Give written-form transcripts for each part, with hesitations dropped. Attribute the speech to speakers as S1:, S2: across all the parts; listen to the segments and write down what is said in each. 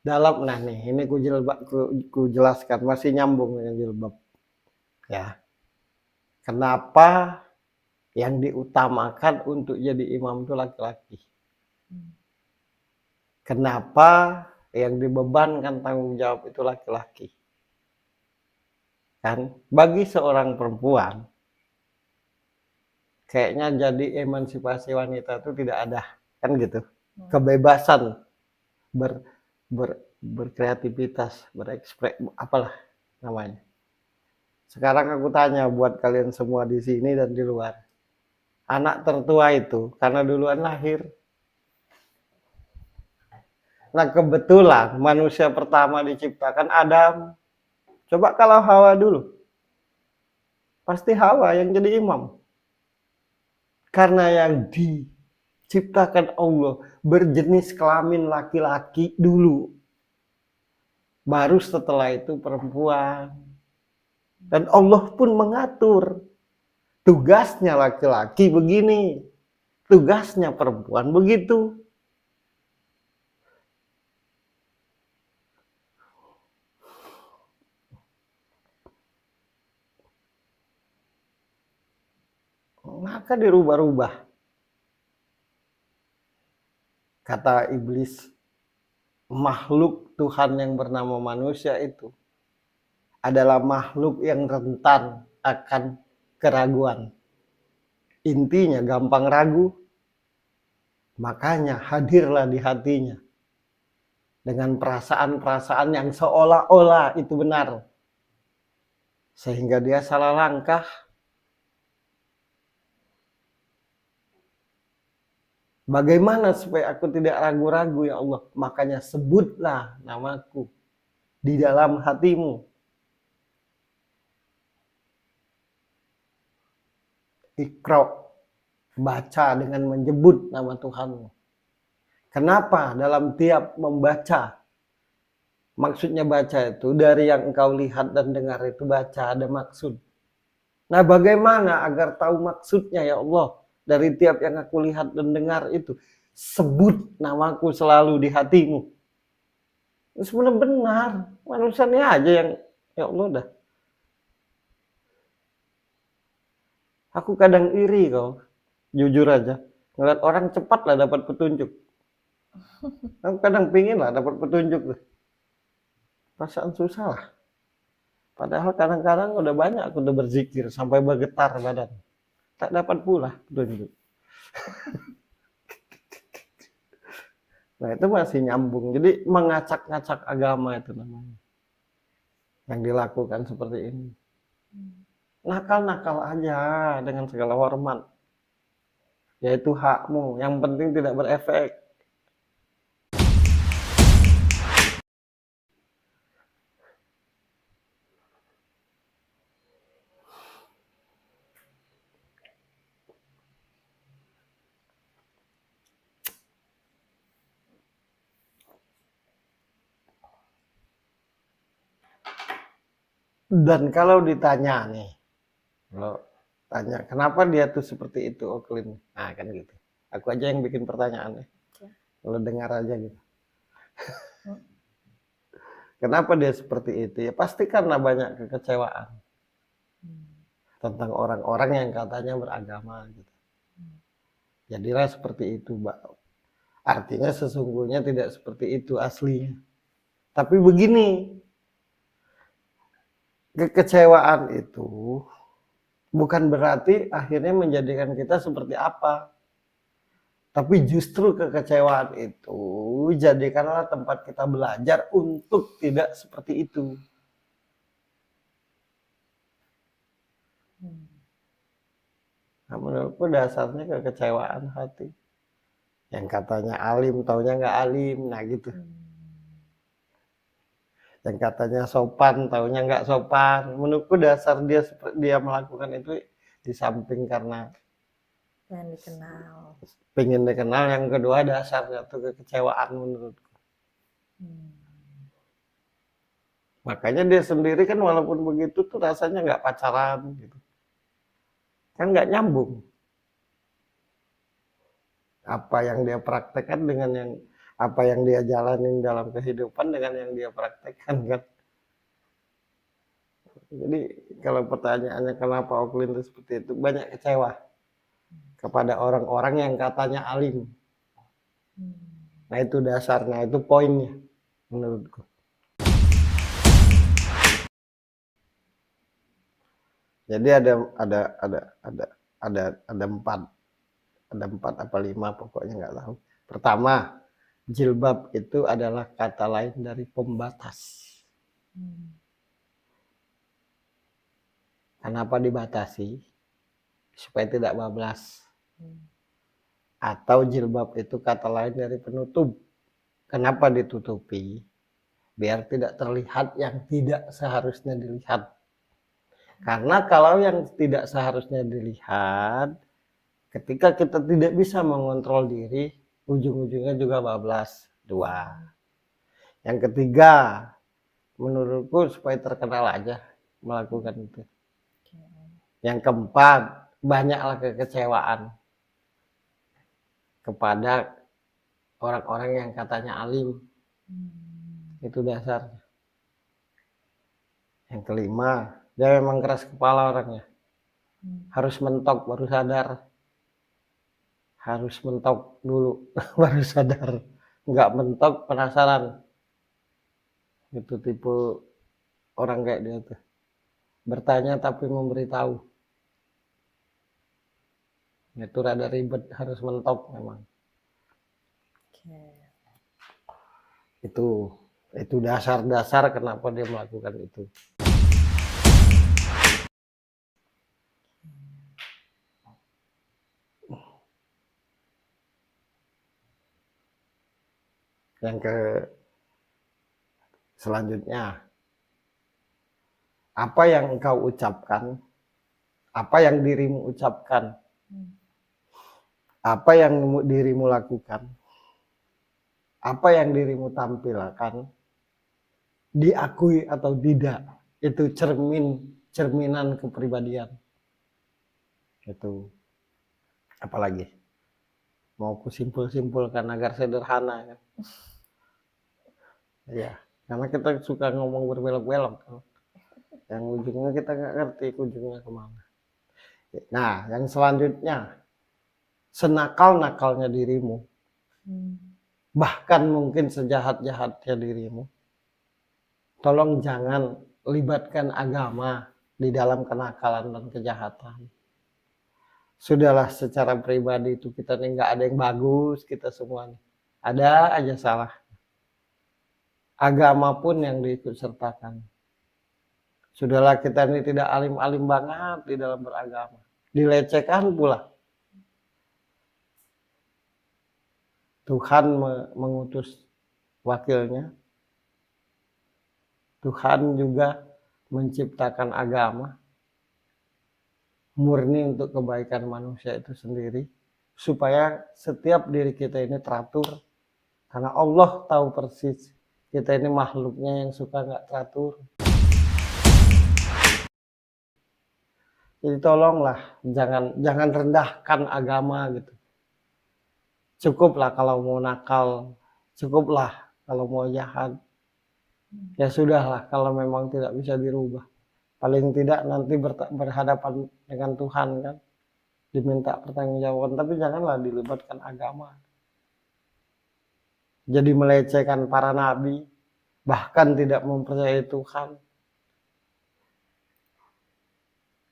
S1: dalam, nah nih, ini ku jelaskan, masih nyambung dengan jilbab. Ya, kenapa yang diutamakan untuk jadi imam itu laki-laki? Kenapa yang dibebankan tanggung jawab itu laki-laki? Kan, bagi seorang perempuan, kayaknya jadi emansipasi wanita itu tidak ada, kan gitu. Kebebasan ber, berkreativitas, berekspresi, apalah namanya. Sekarang aku tanya buat kalian semua di sini dan di luar. Anak tertua itu karena duluan lahir. Nah, kebetulan manusia pertama diciptakan Adam. Coba kalau Hawa dulu, pasti Hawa yang jadi imam. Karena yang diciptakan Allah berjenis kelamin laki-laki dulu. Baru setelah itu perempuan. Dan Allah pun mengatur. Tugasnya laki-laki begini. Tugasnya perempuan begitu. Maka dirubah-rubah. Kata iblis, makhluk Tuhan yang bernama manusia itu adalah makhluk yang rentan akan keraguan. Intinya gampang ragu, makanya hadirlah di hatinya dengan perasaan-perasaan yang seolah-olah itu benar. Sehingga dia salah langkah. Bagaimana supaya aku tidak ragu-ragu ya Allah? Makanya sebutlah namaku di dalam hatimu. Iqra, baca dengan menyebut nama Tuhanmu. Kenapa dalam tiap membaca? Maksudnya baca itu dari yang engkau lihat dan dengar itu baca, ada maksud. Nah, bagaimana agar tahu maksudnya ya Allah? Dari tiap yang aku lihat dan dengar itu, sebut namaku selalu di hatimu. Sebenarnya benar, manusianya aja yang ya Allah dah. Aku kadang iri kau, jujur aja. Ngeliat orang cepat lah dapat petunjuk. Aku kadang pingin lah dapat petunjuk. Perasaan susah lah. Padahal kadang-kadang udah banyak aku udah berzikir sampai bergetar badan. Tak dapat pula petunjuk. Nah itu masih nyambung. Jadi mengacak-ngacak agama itu namanya. Yang dilakukan seperti ini. Nakal-nakal aja dengan segala hormat. Yaitu hakmu. Yang penting tidak berefek. Dan kalau ditanya nih, kalau tanya kenapa dia tuh seperti itu Oklin, nah kan gitu. Aku aja yang bikin pertanyaan nih. Kalau dengar aja gitu. Kenapa dia seperti itu? Ya pasti karena banyak kekecewaan tentang orang-orang yang katanya beragama gitu. Jadilah seperti itu, Mbak. Artinya sesungguhnya tidak seperti itu aslinya. Tapi begini, kekecewaan itu bukan berarti akhirnya menjadikan kita seperti apa. Tapi justru kekecewaan itu jadikanlah tempat kita belajar untuk tidak seperti itu. Nah, menurutku dasarnya kekecewaan hati. Yang katanya alim, taunya nggak alim, nah gitu. Yang katanya sopan, taunya nggak sopan. Menurutku dasar dia melakukan itu di samping karena
S2: yang dikenal.
S1: Pengen dikenal, yang kedua dasarnya tuh kekecewaan menurutku. Makanya dia sendiri kan walaupun begitu tuh rasanya nggak pacaran gitu. Kan nggak nyambung. Apa yang dia praktekkan dengan yang apa yang dia jalanin dalam kehidupan dengan yang dia praktekkan kan. Jadi kalau pertanyaannya kenapa Oklin itu seperti itu, banyak kecewa kepada orang-orang yang katanya alim. Nah itu dasarnya, itu poinnya menurutku. Jadi ada empat apa lima pokoknya nggak tahu. Pertama, jilbab itu adalah kata lain dari pembatas. Kenapa dibatasi? Supaya tidak bablas. Atau jilbab itu kata lain dari penutup. Kenapa ditutupi? Biar tidak terlihat yang tidak seharusnya dilihat. Karena kalau yang tidak seharusnya dilihat, ketika kita tidak bisa mengontrol diri, ujung-ujungnya juga bablas. 2. Yang ketiga, menurutku supaya terkenal aja melakukan itu. Yang keempat, banyaklah kekecewaan kepada orang-orang yang katanya alim. Itu dasarnya. Yang kelima, dia memang keras kepala orangnya. Harus mentok baru sadar. Harus mentok dulu baru sadar. Enggak mentok penasaran. Itu tipe orang kayak dia tuh. Bertanya tapi memberitahu. Itu rada ribet, harus mentok memang. Itu dasar-dasar kenapa dia melakukan itu. Yang selanjutnya, apa yang engkau ucapkan, apa yang dirimu ucapkan, apa yang dirimu lakukan, apa yang dirimu tampilkan, diakui atau tidak, itu cerminan kepribadian. Itu apalagi mau kusimpul-simpulkan agar sederhana kan. Ya, karena kita suka ngomong berbelok-belok kan. Yang ujungnya kita nggak ngerti ujungnya kemana. Nah, yang selanjutnya, senakal-nakalnya dirimu, bahkan mungkin sejahat-jahatnya dirimu, tolong jangan libatkan agama di dalam kenakalan dan kejahatan. Sudahlah, secara pribadi itu kita nih nggak ada yang bagus, kita semua nih. Ada aja salah. Agama pun yang diikut sertakan. Sudahlah, kita ini tidak alim-alim banget di dalam beragama. Dilecehkan pula. Tuhan mengutus wakilnya. Tuhan juga menciptakan agama murni untuk kebaikan manusia itu sendiri. Supaya setiap diri kita ini teratur. Karena Allah tahu persis kita ini makhluknya yang suka nggak teratur. Jadi tolonglah jangan rendahkan agama gitu. Cukuplah kalau mau nakal, cukuplah kalau mau jahat. Ya sudahlah kalau memang tidak bisa dirubah. Paling tidak nanti berhadapan dengan Tuhan kan. Diminta pertanggungjawaban, tapi janganlah dilibatkan agama. Jadi melecehkan para nabi, bahkan tidak mempercayai Tuhan.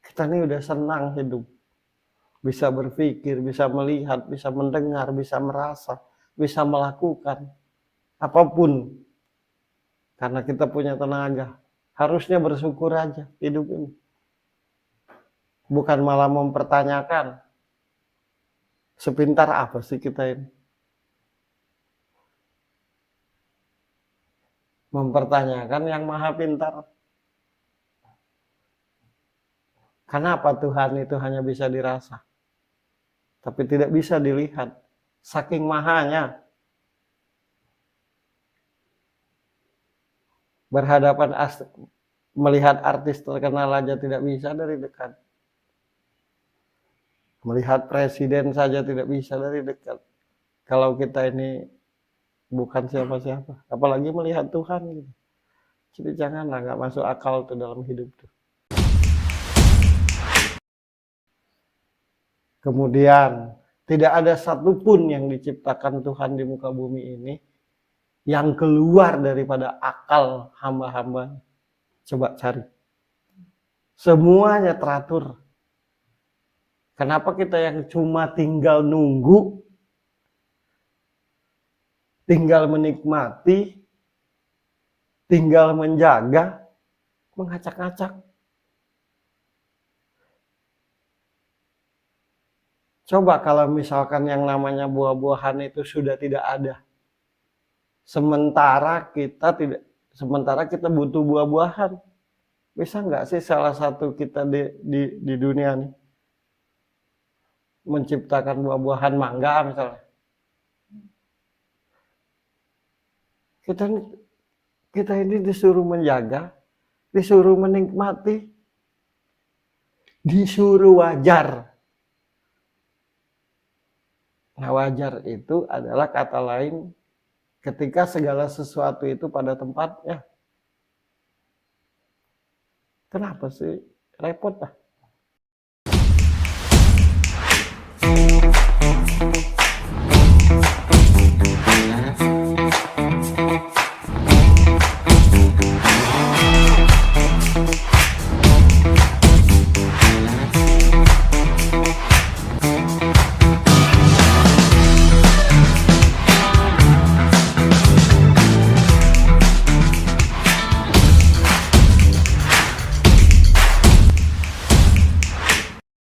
S1: Kita ini udah senang hidup. Bisa berpikir, bisa melihat, bisa mendengar, bisa merasa, bisa melakukan apapun. Karena kita punya tenaga. Harusnya bersyukur aja hidup ini. Bukan malah mempertanyakan sepintar apa sih kita ini. Mempertanyakan yang maha pintar. Kenapa Tuhan itu hanya bisa dirasa, tapi tidak bisa dilihat, saking mahanya. Berhadapan melihat artis terkenal aja tidak bisa dari dekat. Melihat presiden saja tidak bisa dari dekat. Kalau kita ini bukan siapa-siapa. Apalagi melihat Tuhan gitu. Jadi janganlah, nggak masuk akal tuh dalam hidup tuh. Kemudian, tidak ada satupun yang diciptakan Tuhan di muka bumi ini yang keluar daripada akal hamba-hamba. Coba cari. Semuanya teratur. Kenapa kita yang cuma tinggal nunggu, tinggal menikmati, tinggal menjaga, mengacak-acak. Coba kalau misalkan yang namanya buah-buahan itu sudah tidak ada. Sementara kita butuh buah-buahan. Bisa nggak sih salah satu kita di dunia nih menciptakan buah-buahan mangga misalnya? Kita ini disuruh menjaga, disuruh menikmati, disuruh wajar. Nah, wajar itu adalah kata lain ketika segala sesuatu itu pada tempatnya. Kenapa sih repot lah?